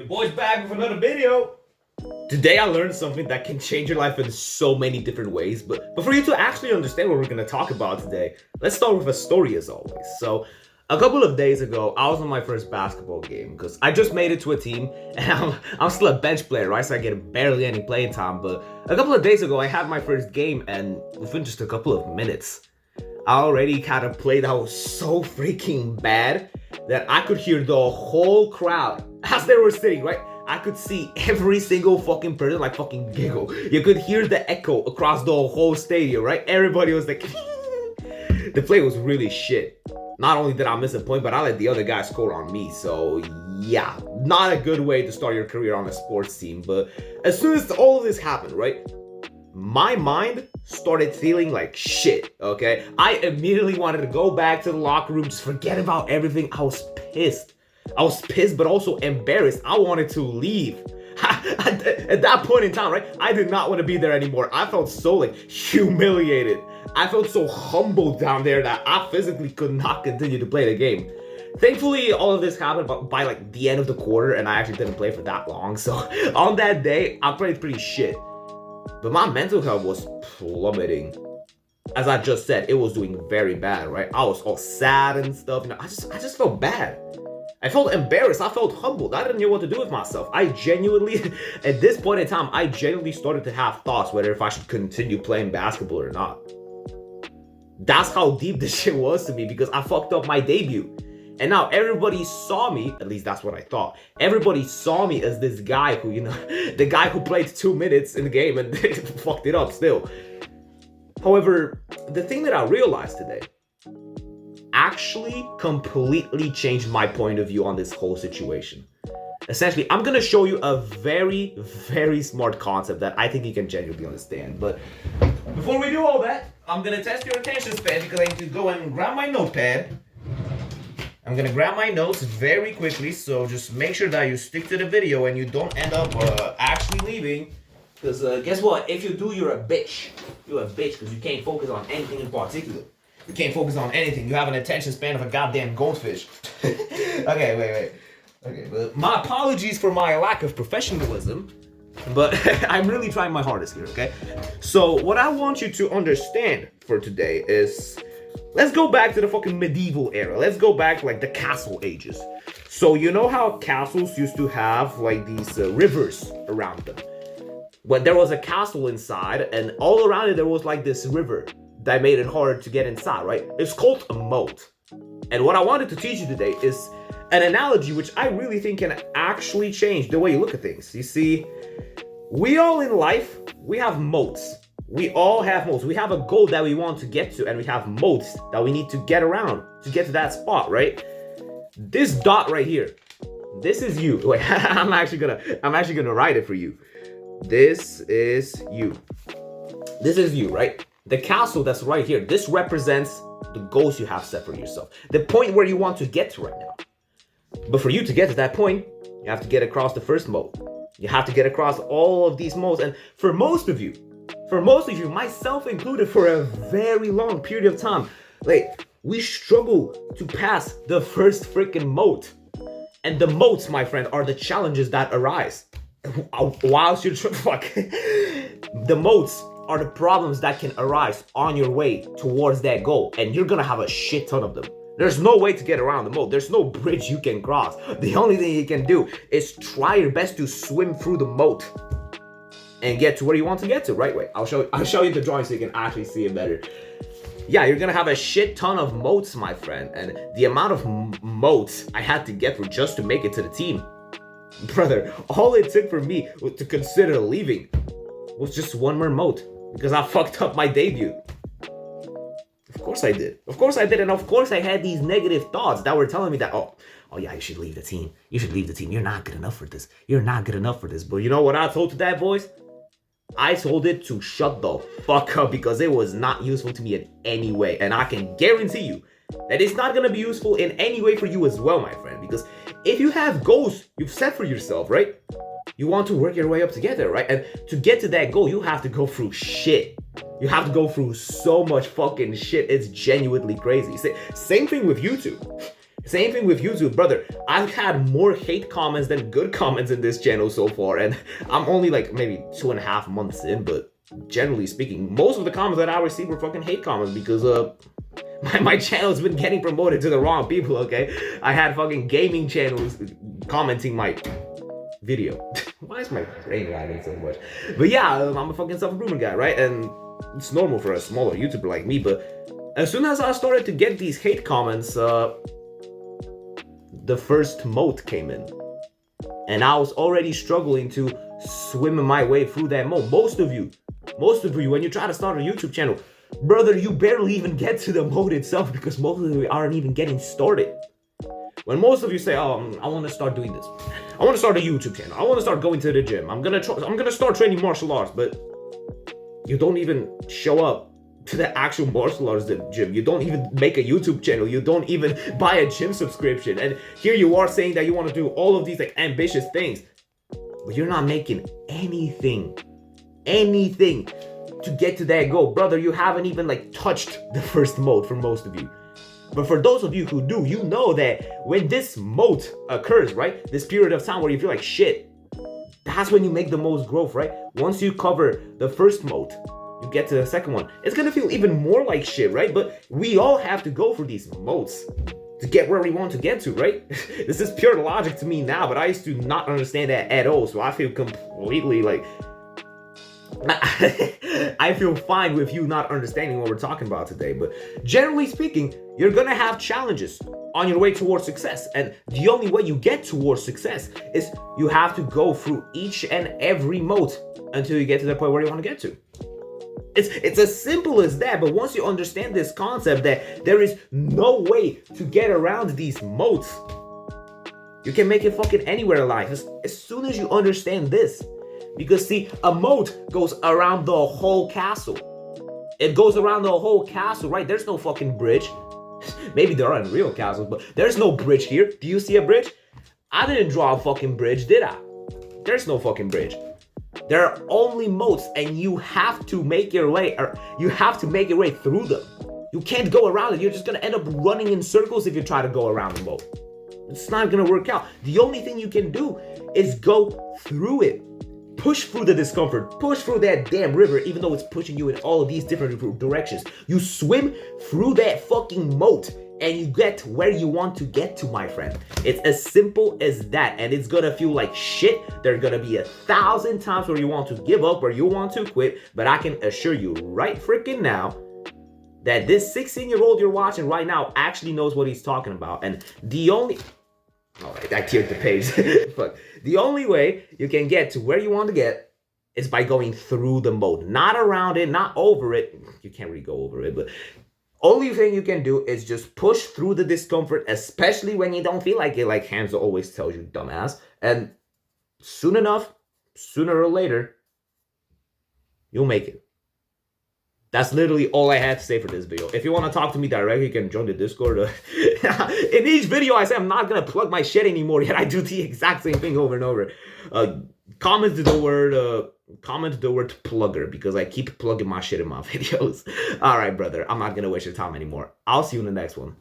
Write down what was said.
boy's back with another video. Today I learned something that can change your life in so many different ways, but for you to actually understand what we're going to talk about today, let's start with a story as always. So, a couple of days ago, I was on my first basketball game because I just made it to a team and I'm still a bench player, right? So I get barely any playing time, but a couple of days ago, I had my first game and within just a couple of minutes, I already kind of played out so freaking bad that I could hear the whole crowd as they were sitting, right? I could see every single fucking person like fucking giggle. You could hear the echo across the whole stadium, right? Everybody was like, the play was really shit. Not only did I miss a point, but I let the other guy score on me. So yeah, not a good way to start your career on a sports team. But as soon as all of this happened, right? My mind started feeling like shit, okay? I immediately wanted to go back to the locker room, just forget about everything. I was pissed. But also embarrassed. I wanted to leave. At that point in time, right? I did not want to be there anymore. I felt so like humiliated. I felt so humbled down there that I physically could not continue to play the game. Thankfully, all of this happened by like the end of the quarter, and I actually didn't play for that long. So on that day, I played pretty shit. But my mental health was plummeting. As I just said, it was doing very bad, right? I was all sad and stuff. You know, I just felt bad. I felt embarrassed. I felt humbled. I didn't know what to do with myself. I genuinely, at this point in time, I genuinely started to have thoughts whether if I should continue playing basketball or not. That's how deep this shit was to me because I fucked up my debut. And now everybody saw me, at least that's what I thought. Everybody saw me as this guy who, you know, the guy who played 2 minutes in the game and fucked it up still. However, the thing that I realized today actually completely changed my point of view on this whole situation. Essentially, I'm gonna show you a very, very smart concept that I think you can genuinely understand. But before we do all that, I'm gonna test your attention span because I need to go and grab my notepad. I'm gonna grab my notes very quickly, so just make sure that you stick to the video and you don't end up actually leaving. Because guess what? If you do, you're a bitch. You're a bitch because you can't focus on anything in particular. You can't focus on anything. You have an attention span of a goddamn goldfish. Okay, wait. Okay, but my apologies for my lack of professionalism, but I'm really trying my hardest here, okay? So what I want you to understand for today is, let's go back to the fucking medieval era. Let's go back like the castle ages. So you know how castles used to have like these rivers around them? When there was a castle inside and all around it there was like this river that made it hard to get inside, right? It's called a moat. And what I wanted to teach you today is an analogy which I really think can actually change the way you look at things. You see, we all in life, we have moats. We all have moats. We have a goal that we want to get to, and we have moats that we need to get around to get to that spot, right? This dot right here, this is you. Wait, I'm actually gonna write it for you. This is you. This is you, right? The castle that's right here, this represents the goals you have set for yourself. The point where you want to get to right now. But for you to get to that point, you have to get across the first moat. You have to get across all of these moats. And for most of you, myself included, for a very long period of time, like, we struggle to pass the first freaking moat. And the moats, my friend, are the challenges that arise. Whilst you're the moats are the problems that can arise on your way towards that goal, and you're gonna have a shit ton of them. There's no way to get around the moat. There's no bridge you can cross. The only thing you can do is try your best to swim through the moat and get to where you want to get to. Right? Wait, I'll show you the drawing so you can actually see it better. Yeah, you're gonna have a shit ton of moats, my friend, and the amount of moats I had to get through just to make it to the team. Brother, all it took for me to consider leaving was just one more moat because I fucked up my debut. Of course I did. And of course I had these negative thoughts that were telling me that, oh yeah, you should leave the team. You're not good enough for this. But you know what I told to that voice? I told it to shut the fuck up because it was not useful to me in any way. And I can guarantee you that it's not going to be useful in any way for you as well, my friend. Because if you have goals you've set for yourself, right? You want to work your way up together, right? And to get to that goal, you have to go through shit. You have to go through so much fucking shit. It's genuinely crazy. Same thing with YouTube. Same thing with YouTube, brother. I've had more hate comments than good comments in this channel so far, and I'm only like maybe 2.5 months in, but generally speaking, most of the comments that I received were fucking hate comments because my channel's been getting promoted to the wrong people, okay? I had fucking gaming channels commenting my video. Why is my brain lagging so much? But yeah, I'm a fucking self-improvement guy, right? And it's normal for a smaller YouTuber like me, but as soon as I started to get these hate comments, the first moat came in. And I was already struggling to swim my way through that moat. Most of you, when you try to start a YouTube channel, brother, you barely even get to the moat itself because most of you aren't even getting started. When most of you say, oh, I want to start doing this. I want to start a YouTube channel. I want to start going to the gym. I'm gonna start training martial arts, but you don't even show up to the actual martial arts gym. You don't even make a YouTube channel. You don't even buy a gym subscription. And here you are saying that you want to do all of these like ambitious things, but you're not making anything to get to that goal. Brother, you haven't even like touched the first moat for most of you. But for those of you who do, you know that when this moat occurs, right? This period of time where you feel like shit, that's when you make the most growth, right? Once you cover the first moat, you get to the second one. It's gonna feel even more like shit, right? But we all have to go through these moats to get where we want to get to, right? This is pure logic to me now, but I used to not understand that at all. So I feel completely like, I feel fine with you not understanding what we're talking about today. But generally speaking, you're gonna have challenges on your way towards success. And the only way you get towards success is you have to go through each and every moat until you get to the point where you want to get to. It's as simple as that, but once you understand this concept that there is no way to get around these moats, you can make it fucking anywhere in life as soon as you understand this. Because see, a moat goes around the whole castle. It goes around the whole castle, right? There's no fucking bridge. Maybe there are in real castles, but there's no bridge here. Do you see a bridge? I didn't draw a fucking bridge, did I? There's no fucking bridge. There are only moats, and you have to make your way, or you have to make your way through them. You can't go around it. You're just gonna end up running in circles if you try to go around the moat. It's not gonna work out. The only thing you can do is go through it. Push through the discomfort. Push through that damn river, even though it's pushing you in all of these different directions. You swim through that fucking moat, and you get where you want to get to, my friend. It's as simple as that, and it's gonna feel like shit. There are gonna be 1,000 times where you want to give up, where you want to quit, but I can assure you right freaking now that this 16-year-old you're watching right now actually knows what he's talking about. And the only... Oh, I teared the page. Fuck. The only way you can get to where you want to get is by going through the moat. Not around it, not over it. You can't really go over it, but only thing you can do is just push through the discomfort, especially when you don't feel like it, like Hanzo always tells you, dumbass. And soon enough, sooner or later, you'll make it. That's literally all I had to say for this video. If you want to talk to me directly, you can join the Discord. In each video, I say I'm not going to plug my shit anymore, yet I do the exact same thing over and over. Comment the word plugger, because I keep plugging my shit in my videos. All right, brother. I'm not going to waste your time anymore. I'll see you in the next one.